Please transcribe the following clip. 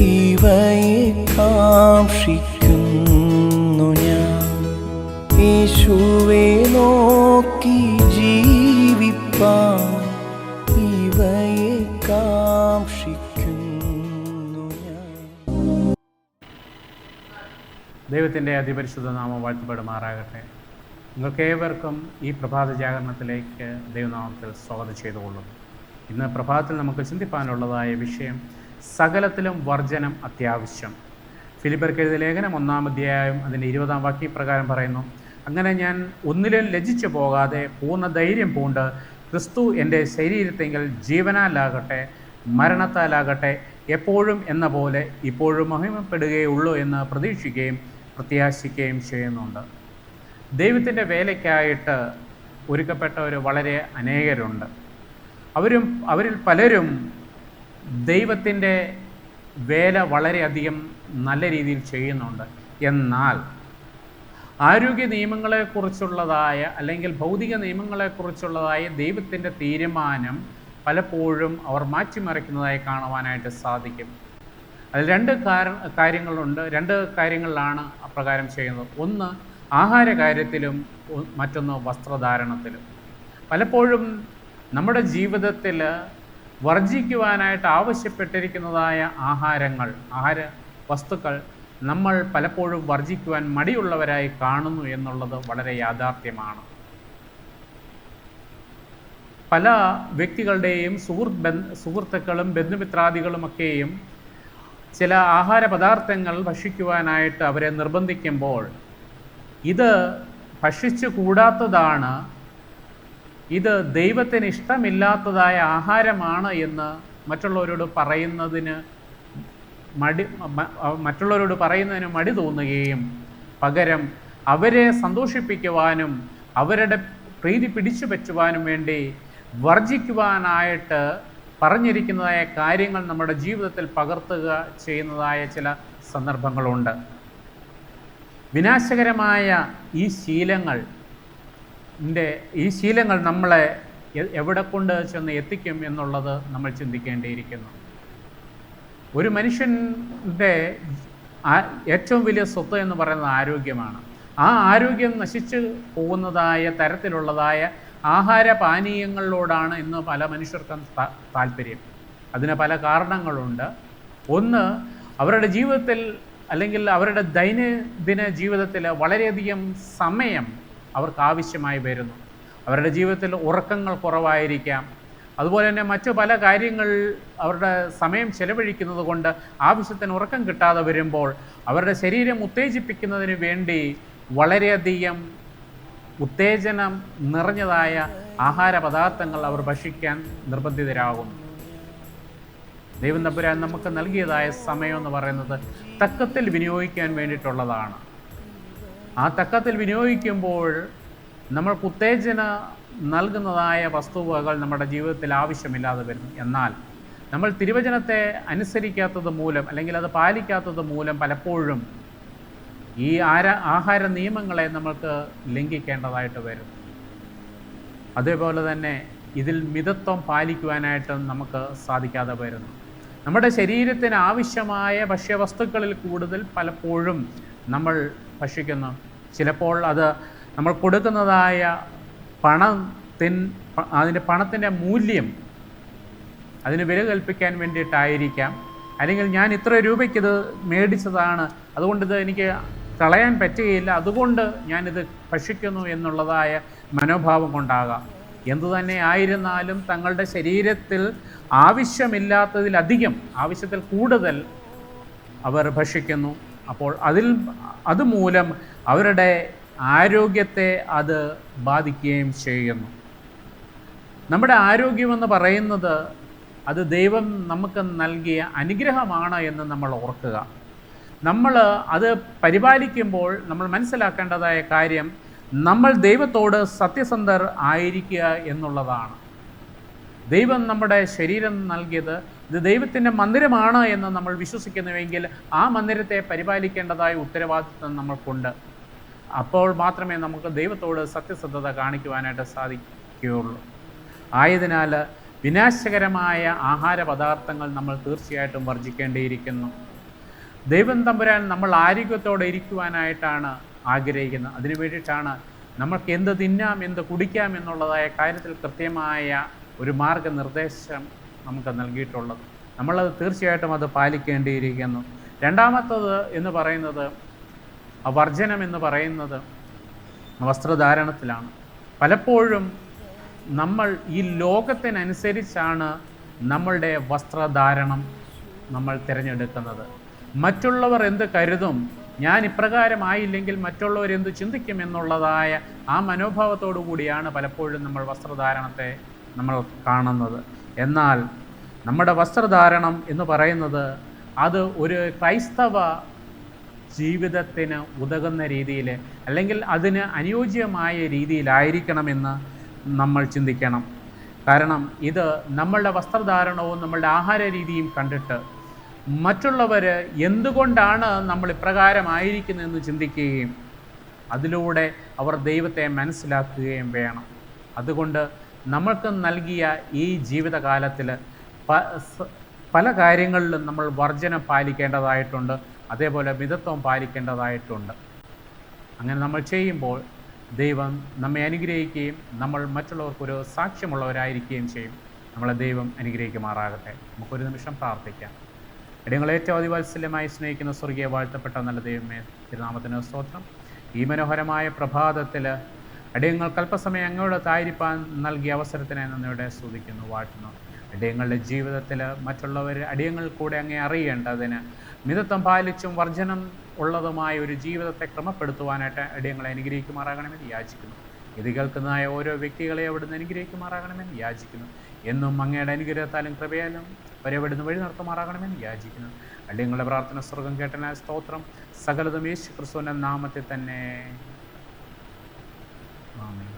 ഇവയെ കാക്ഷിക്കുന്നു ഞാൻ, യേശുവേ നോക്കി ജീവിപ്പാൻ ഇവയെ കാക്ഷിക്കുന്നു ഞാൻ. ദൈവത്തിൻ്റെ അതിപരിശുദ്ധ നാമം വാഴ്ത്തപ്പെടുമാറാകട്ടെ. നിങ്ങൾക്കേവർക്കും ഈ പ്രഭാത ജാഗരണത്തിലേക്ക് ദൈവനാമത്തിൽ സ്വാഗതം ചെയ്തുകൊള്ളുന്നു. ഇന്ന് പ്രഭാതത്തിൽ നമുക്ക് ചിന്തിപ്പാനുള്ളതായ വിഷയം സകലത്തിലും വർജനം അത്യാവശ്യം. ഫിലിപ്പർക്ക് എഴുതിയ ലേഖനം 1-ാം അധ്യായം അതിൻ്റെ 20-ാം വാക്യപ്രകാരം പറയുന്നു, അങ്ങനെ ഞാൻ ഒന്നിലും ലജ്ജിച്ചു പോകാതെ പൂർണ്ണ ധൈര്യം പൂണ്ട് ക്രിസ്തു എൻ്റെ ശരീരത്തെങ്കിൽ ജീവനാലാകട്ടെ മരണത്താലാകട്ടെ എപ്പോഴും എന്ന പോലെ ഇപ്പോഴും മഹിമപ്പെടുകയുള്ളൂ എന്ന് പ്രതീക്ഷിക്കുകയും പ്രത്യാശിക്കുകയും ചെയ്യുന്നുണ്ട്. ദൈവത്തിൻ്റെ വേലയ്ക്കായിട്ട് ഒരുക്കപ്പെട്ടവർ വളരെ അനേകരുണ്ട്. അവരിൽ പലരും ദൈവത്തിൻ്റെ വേല വളരെയധികം നല്ല രീതിയിൽ ചെയ്യുന്നുണ്ട്. എന്നാൽ ആരോഗ്യ നിയമങ്ങളെക്കുറിച്ചുള്ളതായ അല്ലെങ്കിൽ ഭൗതിക നിയമങ്ങളെക്കുറിച്ചുള്ളതായ ദൈവത്തിൻ്റെ തീരുമാനം പലപ്പോഴും അവർ മാറ്റിമറിക്കുന്നതായി കാണുവാനായിട്ട് സാധിക്കും. അതിൽ രണ്ട് കാര്യങ്ങളിലാണ് അപ്രകാരം ചെയ്യുന്നത്. ഒന്ന് ആഹാര കാര്യത്തിലും മറ്റൊന്ന് വസ്ത്രധാരണത്തിലും. പലപ്പോഴും നമ്മുടെ ജീവിതത്തിൽ വർജിക്കുവാനായിട്ട് ആവശ്യപ്പെട്ടിരിക്കുന്നതായ ആഹാര വസ്തുക്കൾ നമ്മൾ പലപ്പോഴും വർജിക്കുവാൻ മടിയുള്ളവരായി കാണുന്നു എന്നുള്ളത് വളരെ യാഥാർത്ഥ്യമാണ്. പല വ്യക്തികളുടെയും സുഹൃത്തുക്കളും ബന്ധുമിത്രാദികളുമൊക്കെയും ചില ആഹാര പദാർത്ഥങ്ങൾ ഭക്ഷിക്കുവാനായിട്ട് അവരെ നിർബന്ധിക്കുമ്പോൾ ഇത് ഭക്ഷിച്ചു കൂടാത്തതാണ്, ഇത് ദൈവത്തിന് ഇഷ്ടമില്ലാത്തതായ ആഹാരമാണ് എന്ന് മറ്റുള്ളവരോട് പറയുന്നതിന് മടി തോന്നുകയും പകരം അവരെ സന്തോഷിപ്പിക്കുവാനും അവരുടെ പ്രീതി പിടിച്ചു പറ്റുവാനും വേണ്ടി വർജിക്കുവാനായിട്ട് പറഞ്ഞിരിക്കുന്നതായ കാര്യങ്ങൾ നമ്മുടെ ജീവിതത്തിൽ പകർത്തുക ചെയ്യുന്നതായ ചില സന്ദർഭങ്ങളുണ്ട്. വിനാശകരമായ ഈ ശീലങ്ങൾ നമ്മളെ എവിടെ കൊണ്ട് ചെന്ന് എത്തിക്കും എന്നുള്ളത് നമ്മൾ ചിന്തിക്കേണ്ടിയിരിക്കുന്നു. ഒരു മനുഷ്യൻ്റെ ഏറ്റവും വലിയ സ്വത്ത് എന്ന് പറയുന്നത് ആരോഗ്യമാണ്. ആ ആരോഗ്യം നശിച്ചു പോകുന്നതായ തരത്തിലുള്ളതായ ആഹാരപാനീയങ്ങളിലോടാണ് ഇന്ന് പല മനുഷ്യർക്കും താല്പര്യം. അതിന് പല കാരണങ്ങളുണ്ട്. ഒന്ന്, അവരുടെ ജീവിതത്തിൽ അല്ലെങ്കിൽ അവരുടെ ദൈനംദിന ജീവിതത്തിൽ വളരെയധികം സമയം അവർക്ക് ആവശ്യമായി വരുന്നു. അവരുടെ ജീവിതത്തിൽ ഉറക്കങ്ങൾ കുറവായിരിക്കാം. അതുപോലെ തന്നെ മറ്റു പല കാര്യങ്ങൾ അവരുടെ സമയം ചെലവഴിക്കുന്നത് കൊണ്ട് ആവശ്യത്തിന് ഉറക്കം കിട്ടാതെ വരുമ്പോൾ അവരുടെ ശരീരം ഉത്തേജിപ്പിക്കുന്നതിന് വേണ്ടി വളരെയധികം ഉത്തേജനം നിറഞ്ഞതായ ആഹാര പദാർത്ഥങ്ങൾ അവർ ഭക്ഷിക്കാൻ നിർബന്ധിതരാകുന്നു. ദൈവം തമ്പുരാൻ നമുക്ക് നൽകിയതായ സമയം എന്ന് പറയുന്നത് തക്കത്തിൽ വിനിയോഗിക്കാൻ വേണ്ടിയിട്ടുള്ളതാണ്. ആ തക്കത്തിൽ വിനിയോഗിക്കുമ്പോൾ നമ്മൾക്ക് ഉത്തേജന നൽകുന്നതായ വസ്തുവകൾ നമ്മുടെ ജീവിതത്തിൽ ആവശ്യമില്ലാതെ വരുന്നു. എന്നാൽ നമ്മൾ തിരുവചനത്തെ അനുസരിക്കാത്തത് മൂലം അല്ലെങ്കിൽ അത് പാലിക്കാത്തത് മൂലം പലപ്പോഴും ഈ ആഹാര നിയമങ്ങളെ നമ്മൾക്ക് ലംഘിക്കേണ്ടതായിട്ട് വരും. അതേപോലെ തന്നെ ഇതിൽ മിതത്വം പാലിക്കുവാനായിട്ട് നമുക്ക് സാധിക്കാതെ വരുന്നു. നമ്മുടെ ശരീരത്തിന് ആവശ്യമായ ഭക്ഷ്യവസ്തുക്കളിൽ കൂടുതൽ പലപ്പോഴും നമ്മൾ ഭക്ഷിക്കുന്നു. ചിലപ്പോൾ അത് നമ്മൾ കൊടുക്കുന്നതായ അതിൻ്റെ പണത്തിൻ്റെ മൂല്യം അതിന് വില കൽപ്പിക്കാൻ വേണ്ടിയിട്ടായിരിക്കാം. അല്ലെങ്കിൽ ഞാൻ ഇത്ര രൂപയ്ക്ക് ഇത് മേടിച്ചതാണ്, അതുകൊണ്ട് ഇത് എനിക്ക് കളയാൻ പറ്റുകയില്ല, അതുകൊണ്ട് ഞാനിത് ഭക്ഷിക്കുന്നു എന്നുള്ളതായ മനോഭാവം കൊണ്ടാകാം. എന്തുതന്നെ ആയിരുന്നാലും തങ്ങളുടെ ശരീരത്തിൽ ആവശ്യമില്ലാത്തതിലധികം, ആവശ്യത്തിൽ കൂടുതൽ അവർ ഭക്ഷിക്കുന്നു. അപ്പോൾ അതുമൂലം അവരുടെ ആരോഗ്യത്തെ അത് ബാധിക്കുകയും ചെയ്യുന്നു. നമ്മുടെ ആരോഗ്യമെന്ന് പറയുന്നത് അത് ദൈവം നമുക്ക് നൽകിയ അനുഗ്രഹമാണ് എന്ന് നമ്മൾ ഓർക്കുക. നമ്മൾ അത് പരിപാലിക്കുമ്പോൾ നമ്മൾ മനസ്സിലാക്കേണ്ടതായ കാര്യം നമ്മൾ ദൈവത്തോട് സത്യസന്ധർ ആയിരിക്കുക എന്നുള്ളതാണ്. ദൈവം നമ്മുടെ ശരീരം നൽകിയത് ഇത് ദൈവത്തിൻ്റെ മന്ദിരമാണ് എന്ന് നമ്മൾ വിശ്വസിക്കുന്നുവെങ്കിൽ ആ മന്ദിരത്തെ പരിപാലിക്കേണ്ടതായ ഉത്തരവാദിത്വം നമ്മൾക്കുണ്ട്. അപ്പോൾ മാത്രമേ നമുക്ക് ദൈവത്തോട് സത്യസന്ധത കാണിക്കുവാനായിട്ട് സാധിക്കുകയുള്ളൂ. ആയതിനാൽ വിനാശകരമായ ആഹാര പദാർത്ഥങ്ങൾ നമ്മൾ തീർച്ചയായിട്ടും വർജിക്കേണ്ടിയിരിക്കുന്നു. ദൈവം തമ്പുരാൻ നമ്മൾ ആരോഗ്യത്തോടെ ഇരിക്കുവാനായിട്ടാണ് ആഗ്രഹിക്കുന്നത്. അതിനു വേണ്ടിയിട്ടാണ് നമ്മൾക്ക് എന്ത് തിന്നാം എന്ത് കുടിക്കാം എന്നുള്ളതായ കാര്യത്തിൽ കൃത്യമായ ഒരു മാർഗനിർദ്ദേശം നമുക്ക് നൽകിയിട്ടുള്ളത്. നമ്മളത് തീർച്ചയായിട്ടും അത് പാലിക്കേണ്ടിയിരിക്കുന്നു. രണ്ടാമത്തത് എന്ന് പറയുന്നത് വർജനം എന്ന് പറയുന്നത് വസ്ത്രധാരണത്തിലാണ്. പലപ്പോഴും നമ്മൾ ഈ ലോകത്തിനനുസരിച്ചാണ് നമ്മളുടെ വസ്ത്രധാരണം നമ്മൾ തിരഞ്ഞെടുക്കുന്നത്. മറ്റുള്ളവർ എന്ത് കരുതും, ഞാൻ ഇപ്രകാരമായില്ലെങ്കിൽ മറ്റുള്ളവർ എന്ത് ചിന്തിക്കും എന്നുള്ളതായ ആ മനോഭാവത്തോടു കൂടിയാണ് പലപ്പോഴും നമ്മൾ വസ്ത്രധാരണത്തെ നമ്മൾ കാണുന്നത്. എന്നാൽ നമ്മുടെ വസ്ത്രധാരണം എന്ന് പറയുന്നത് അത് ഒരു ക്രൈസ്തവ ജീവിതത്തിന് ഉതകുന്ന രീതിയിൽ അല്ലെങ്കിൽ അതിന് അനുയോജ്യമായ രീതിയിലായിരിക്കണമെന്ന് നമ്മൾ ചിന്തിക്കണം. കാരണം ഇത് നമ്മളുടെ വസ്ത്രധാരണവും നമ്മളുടെ ആഹാര രീതിയും കണ്ടിട്ട് മറ്റുള്ളവർ എന്തുകൊണ്ടാണ് നമ്മൾ ഇപ്രകാരമായിരിക്കുന്നതെന്ന് ചിന്തിക്കുകയും അതിലൂടെ അവർ ദൈവത്തെ മനസ്സിലാക്കുകയും വേണം. അതുകൊണ്ട് നമ്മൾക്ക് നൽകിയ ഈ ജീവിതകാലത്തിൽ പല കാര്യങ്ങളിലും നമ്മൾ വർജനം പാലിക്കേണ്ടതായിട്ടുണ്ട്, അതേപോലെ മിതത്വം പാലിക്കേണ്ടതായിട്ടുണ്ട്. അങ്ങനെ നമ്മൾ ചെയ്യുമ്പോൾ ദൈവം നമ്മെ അനുഗ്രഹിക്കുകയും നമ്മൾ മറ്റുള്ളവർക്കൊരു സാക്ഷ്യമുള്ളവരായിരിക്കുകയും ചെയ്യും. നമ്മളെ ദൈവം അനുഗ്രഹിക്കുമാറാകട്ടെ. നമുക്കൊരു നിമിഷം പ്രാർത്ഥിക്കാം. ഇടങ്ങളെ ഏറ്റവും അതിവാത്സല്യമായി സ്നേഹിക്കുന്ന സ്വർഗീയ വാഴ്ത്തപ്പെട്ട നല്ല ദൈവമേ, തിരുനാമത്തിന് സ്തോത്രം. ഈ മനോഹരമായ പ്രഭാതത്തിൽ അടിയങ്ങൾക്ക് അല്പസമയം അങ്ങയോട് തായിരിപ്പാൻ നൽകിയ അവസരത്തിനെ നന്ദിയോടെ സ്തുതിക്കുന്നു, വാഴ്ത്തുന്നു. അടിയങ്ങളുടെ ജീവിതത്തിൽ മറ്റുള്ളവർ അടിയങ്ങൾ കൂടെ അങ്ങേ അറിയേണ്ടതിന് മിതത്വം പാലിച്ചും വർജനം ഉള്ളതുമായ ഒരു ജീവിതത്തെ ക്രമപ്പെടുത്തുവാനായിട്ട് അടിയങ്ങളെ അനുഗ്രഹിക്കുമാറാകണമെന്ന് യാചിക്കുന്നു. ഇത് കേൾക്കുന്നതായ ഓരോ വ്യക്തികളെ അവിടുന്ന് അനുഗ്രഹിക്കുമാറാകണമെന്ന് യാചിക്കുന്നു. എന്നും അങ്ങയുടെ അനുഗ്രഹത്താലും കൃപയാലും വരവിടുന്ന് വഴി നടത്തുമാറാകണമെന്ന് യാചിക്കുന്നു. അടിയങ്ങളുടെ പ്രാർത്ഥന സ്വർഗം കേട്ടനായ സ്തോത്രം. സകലതും യേശു ക്രിസ്തുവിൻ്റെ നാമത്തിൽ തന്നെ. ആമേൻ.